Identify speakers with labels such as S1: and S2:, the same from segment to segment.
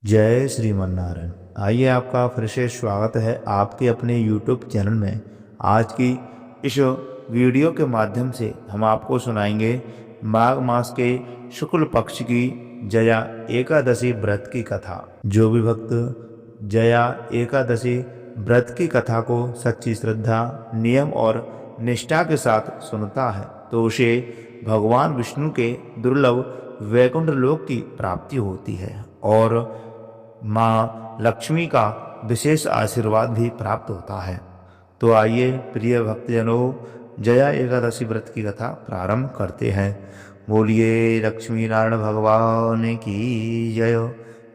S1: जय श्रीमन्नारायण। आइए, आपका फिर से स्वागत है आपके अपने YouTube चैनल में। आज की इस वीडियो के माध्यम से हम आपको सुनाएंगे माघ मास के शुक्ल पक्ष की जया एकादशी व्रत की कथा। जो भी भक्त जया एकादशी व्रत की कथा को सच्ची श्रद्धा, नियम और निष्ठा के साथ सुनता है तो उसे भगवान विष्णु के दुर्लभ वैकुंठ लोक की प्राप्ति होती है और माँ लक्ष्मी का विशेष आशीर्वाद भी प्राप्त होता है। तो आइए प्रिय भक्तजनों, जया एकादशी व्रत की कथा प्रारंभ करते हैं। बोलिए लक्ष्मी नारायण भगवान की जय,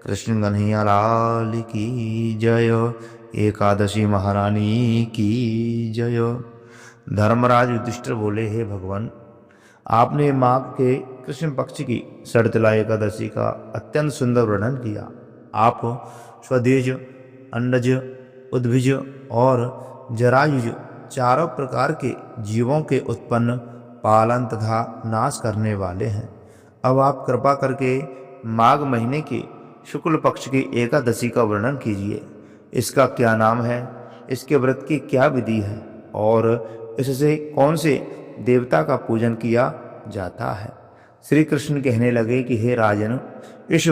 S1: कृष्ण कन्हैया लाल की जय, एकादशी महारानी की जय। धर्मराज युधिष्ठिर बोले, हे भगवान, आपने माघ के कृष्ण पक्ष की शरतला एकादशी का अत्यंत सुंदर वर्णन किया। आप स्वदेज, अंडज, उद्भिज और जरायुज चारों प्रकार के जीवों के उत्पन्न, पालन तथा नाश करने वाले हैं। अब आप कृपा करके माघ महीने के शुक्ल पक्ष की एकादशी का वर्णन कीजिए। इसका क्या नाम है, इसके व्रत की क्या विधि है और इससे कौन से देवता का पूजन किया जाता है। श्री कृष्ण कहने लगे कि हे राजन, इस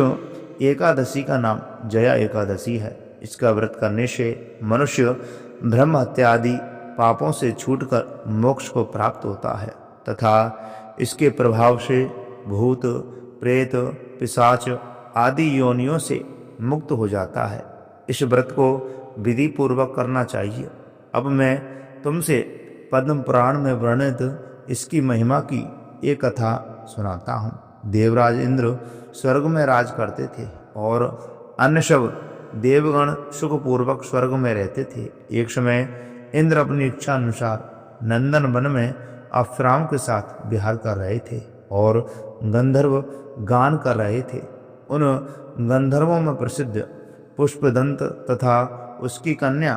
S1: एकादशी का नाम जया एकादशी है। इसका व्रत करने से मनुष्य ब्रह्म हत्या आदि पापों से छूटकर मोक्ष को प्राप्त होता है तथा इसके प्रभाव से भूत, प्रेत, पिशाच आदि योनियों से मुक्त हो जाता है। इस व्रत को विधि पूर्वक करना चाहिए। अब मैं तुमसे पद्म पुराण में वर्णित इसकी महिमा की एक कथा सुनाता हूँ। देवराज इंद्र स्वर्ग में राज करते थे और अन्य सब देवगण सुखपूर्वक स्वर्ग में रहते थे। एक समय इंद्र अपनी इच्छा अनुसार नंदन वन में अप्सराओं के साथ विहार कर रहे थे और गंधर्व गान कर रहे थे। उन गंधर्वों में प्रसिद्ध पुष्पदंत तथा उसकी कन्या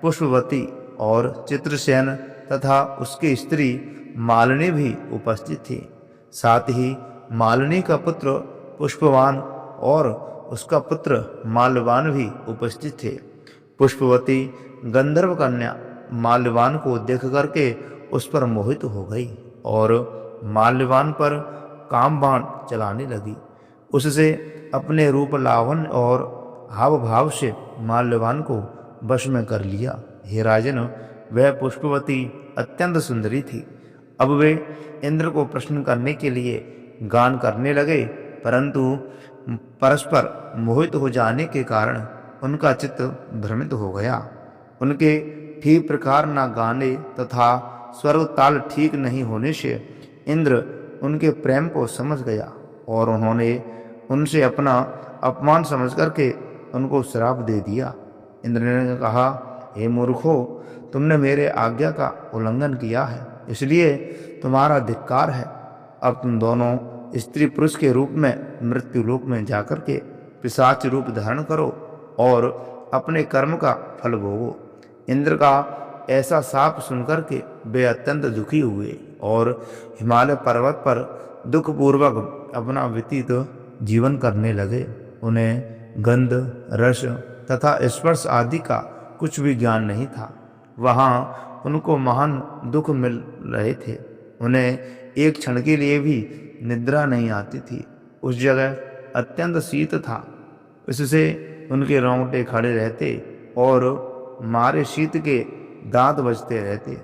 S1: पुष्पवती और चित्रसेन तथा उसकी स्त्री मालिनी भी उपस्थित थी। साथ ही मालिनी का पुत्र पुष्पवान और उसका पुत्र माल्यवान भी उपस्थित थे। पुष्पवती गंधर्व कन्या माल्यवान को देख करके उस पर मोहित हो गई और माल्यवान पर काम बाण चलाने लगी। उससे अपने रूप, लावण्य और हाव भाव से माल्यवान को वश में कर लिया। हे राजन, वह पुष्पवती अत्यंत सुंदरी थी। अब वे इंद्र को प्रश्न करने के लिए गान करने लगे, परंतु परस्पर मोहित हो जाने के कारण उनका चित्त भ्रमित हो गया। उनके ठीक प्रकार न गाने तथा स्वर ताल ठीक नहीं होने से इंद्र उनके प्रेम को समझ गया और उन्होंने उनसे अपना अपमान समझ करके उनको श्राप दे दिया। इंद्र ने कहा, हे मूर्खो, तुमने मेरे आज्ञा का उल्लंघन किया है, इसलिए तुम्हारा धिक्कार है। अब तुम दोनों स्त्री पुरुष के रूप में मृत्यु लोक में जाकर के पिशाच रूप धारण करो और अपने कर्म का फल भोगो। इंद्र का ऐसा शाप सुनकर के वे अत्यंत दुखी हुए और हिमालय पर्वत पर दुखपूर्वक अपना व्यतीत जीवन करने लगे। उन्हें गंध, रस तथा स्पर्श आदि का कुछ भी ज्ञान नहीं था। वहाँ उनको महान दुख मिल रहे थे। उन्हें एक क्षण के लिए भी निद्रा नहीं आती थी। उस जगह अत्यंत शीत था, इससे उनके रोंगटे खड़े रहते और मारे शीत के दांत बजते रहते।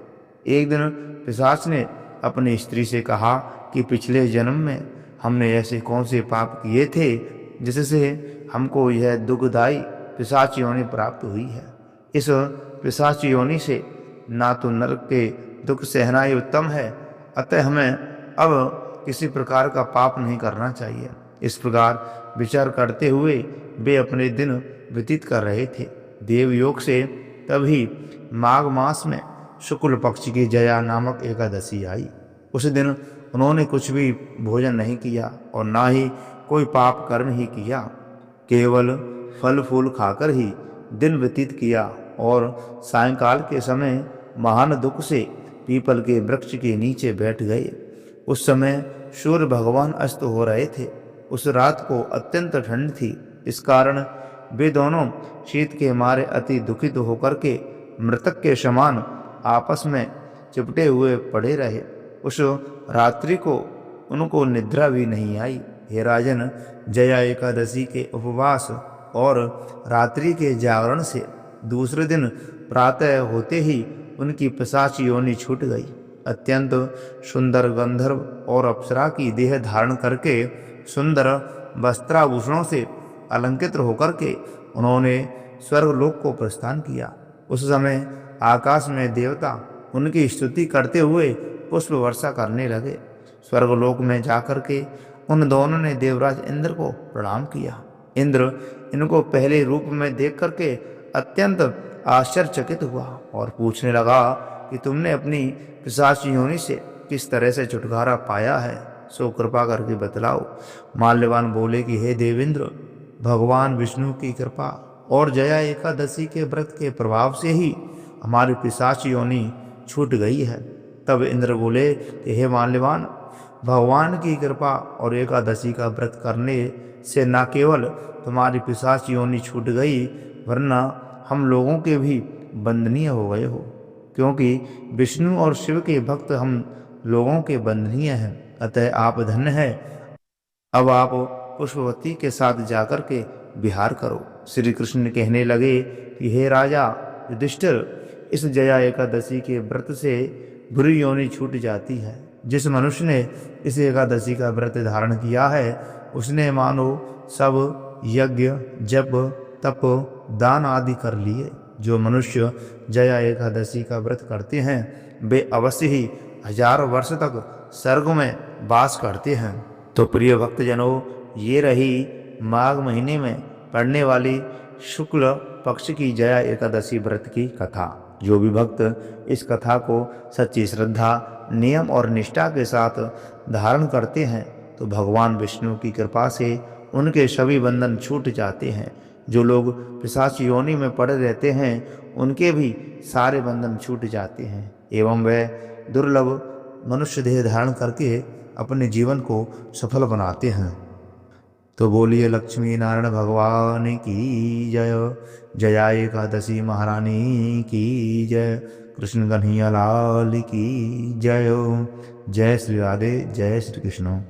S1: एक दिन पिशाच ने अपनी स्त्री से कहा कि पिछले जन्म में हमने ऐसे कौन से पाप किए थे जिससे हमको यह दुखदायी पिशाच योनि प्राप्त हुई है। इस पिशाच योनि से ना तो नरक के दुख सहना ही उत्तम है, अतः हमें अब किसी प्रकार का पाप नहीं करना चाहिए। इस प्रकार विचार करते हुए वे अपने दिन व्यतीत कर रहे थे। देवयोग से तभी माघ मास में शुक्ल पक्ष की जया नामक एकादशी आई। उस दिन उन्होंने कुछ भी भोजन नहीं किया और ना ही कोई पाप कर्म ही किया। केवल फल फूल खाकर ही दिन व्यतीत किया और सायंकाल के समय महान दुख से पीपल के वृक्ष के नीचे बैठ गए। उस समय सूर्य भगवान अस्त हो रहे थे। उस रात को अत्यंत ठंड थी, इस कारण वे दोनों शीत के मारे अति दुखित होकर के मृतक के समान आपस में चिपटे हुए पड़े रहे। उस रात्रि को उनको निद्रा भी नहीं आई। हे राजन, जया एकादशी के उपवास और रात्रि के जागरण से दूसरे दिन प्रातः होते ही उनकी पिशाच योनि छूट गई। अत्यंत सुंदर गंधर्व और अप्सरा की देह धारण करके सुंदर वस्त्राभूषणों से अलंकृत होकर के उन्होंने स्वर्गलोक को प्रस्थान किया। उस समय आकाश में देवता उनकी स्तुति करते हुए पुष्प वर्षा करने लगे। स्वर्गलोक में जाकर के उन दोनों ने देवराज इंद्र को प्रणाम किया। इंद्र इनको पहले रूप में देख करके अत्यंत आश्चर्यचकित हुआ और पूछने लगा कि तुमने अपनी पिशाच योनि से किस तरह से छुटकारा पाया है, सो कृपा करके बतलाओ। माल्यवान बोले कि हे देवेंद्र, भगवान विष्णु की कृपा और जया एकादशी के व्रत के प्रभाव से ही हमारी पिशाच योनि छूट गई है। तब इंद्र बोले कि हे माल्यवान, भगवान की कृपा और एकादशी का व्रत करने से न केवल तुम्हारी पिशाच योनि छूट गई, वरना हम लोगों के भी बंधनीय हो गए हो, क्योंकि विष्णु और शिव के भक्त हम लोगों के बंधनीय हैं। अतः आप धन्य हैं। अब आप पुष्पवती के साथ जाकर के विहार करो। श्री कृष्ण कहने लगे कि हे राजा युधिष्ठिर, इस जया एकादशी के व्रत से बुरी योनि छूट जाती है। जिस मनुष्य ने इस एकादशी का व्रत धारण किया है, उसने मानो सब यज्ञ, जप, तप, दान आदि कर लिए। जो मनुष्य जया एकादशी का व्रत करते हैं, वे अवश्य ही 1000 वर्ष तक स्वर्ग में वास करते हैं। तो प्रिय भक्तजनों, ये रही माघ महीने में पड़ने वाली शुक्ल पक्ष की जया एकादशी व्रत की कथा। जो भी भक्त इस कथा को सच्ची श्रद्धा, नियम और निष्ठा के साथ धारण करते हैं, तो भगवान विष्णु की कृपा से उनके सभी बंधन छूट जाते हैं। जो लोग पिशाच योनि में पड़े रहते हैं, उनके भी सारे बंधन छूट जाते हैं एवं वे दुर्लभ मनुष्य देह धारण करके अपने जीवन को सफल बनाते हैं। तो बोलिए लक्ष्मी नारायण भगवान की जय। जया एकादशी महारानी की जय। कृष्ण कन्हैया लाल की जय। जय श्री राधे, जय श्री कृष्ण।